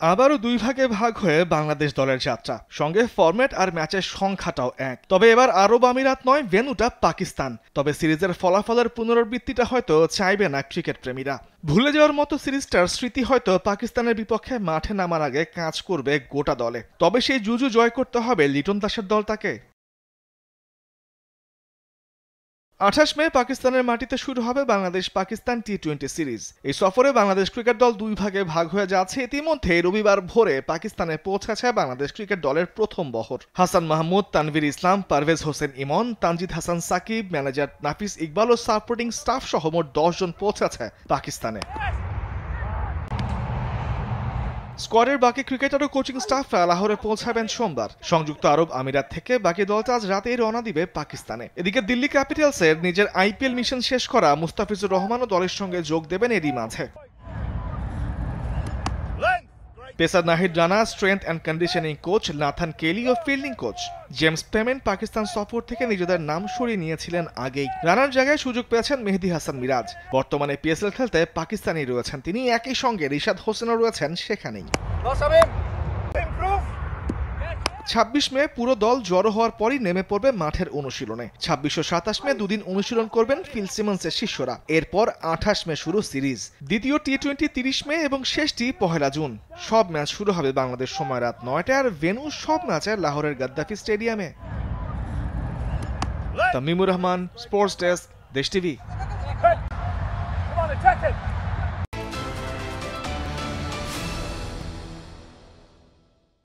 আবারও দুই ভাগে ভাগ হয়ে বাংলাদেশ দলের যাত্রা, সঙ্গে ফরম্যাট আর ম্যাচের সংখ্যাটাও এক। তবে এবার আরব আমিরাত নয়, ভেন্যুটা পাকিস্তান। তবে সিরিজের ফলাফলের পুনরাবৃত্তিটা হয়তো চাইবে না ক্রিকেট প্রেমীরা। ভুলে যাওয়ার মতো সিরিজটার স্মৃতি হয়তো পাকিস্তানের বিপক্ষে মাঠে নামার আগে কাজ করবে গোটা দলে। তবে সেই জুজু জয় করতে হবে লিটন দাসের দলটাকে। 28 মে পাকিস্তানের মাটিতে শুরু হবে বাংলাদেশ পাকিস্তান টি-20 সিরিজ। এই সফরে বাংলাদেশ ক্রিকেট দল দুই ভাগে ভাগ হয়ে যাচ্ছে। ইতিমধ্যে রবিবার ভোরে পাকিস্তানে পৌঁছেছে বাংলাদেশ ক্রিকেট দলের প্রথম বহর। হাসান মাহমুদ, তানভীর ইসলাম, পারভেজ হোসেন ইমন, তানজিদ হাসান সাকিব, ম্যানেজার নাফিস ইকবাল ও সাপোর্টিং স্টাফ সহ মোট 10 জন পৌঁছেছে পাকিস্তানে। স্কোয়াডের বাকি ক্রিকেটার ও কোচিং স্টাফরা লাহোরে পৌঁছাবেন সোমবার। সংযুক্ত আরব আমিরাত থেকে বাকি দলটা আজ রাতেই রওনা দিবে পাকিস্তানে। এদিকে দিল্লি ক্যাপিটালসের নিজের আইপিএল মিশন শেষ করা মুস্তাফিজুর রহমানও দলের সঙ্গে যোগ দেবেন এরই মাঝে। Pacer Nahid Rana, strength and conditioning coach Nathan Kelly ও fielding coach James Pamment Pakistan সফর থেকে নিজেদের নাম সরিয়ে নিয়েছিলেন আগেই। রানার জায়গায় সুযোগ পেয়েছেন মেহেদী হাসান মিরাজ। বর্তমানে পিএসএল খেলতে পাকিস্তানি রয়েছেন তিনি। একই সঙ্গে রিশাদ হোসেনও রয়েছেন সেখানেই। 26 মে পুরো দল জড়ো হওয়ার পরই নেমে পড়বে মাঠের অনুশীলনে। 26 ও 27 মে দুদিন অনুশীলন করবেন ফিল সিমন্সের শিষ্যরা। এরপর 28 মে শুরু সিরিজ। দ্বিতীয় টি-20 30 মে এবং শেষটি 1 জুন। সব ম্যাচ শুরু হবে বাংলাদেশ সময় রাত 9টায় আর ভেন্যু সব ম্যাচে লাহোরের গাদ্দাফি স্টেডিয়ামে। তামিমুর রহমান, স্পোর্টস ডেস্ক, দেশ টিভি।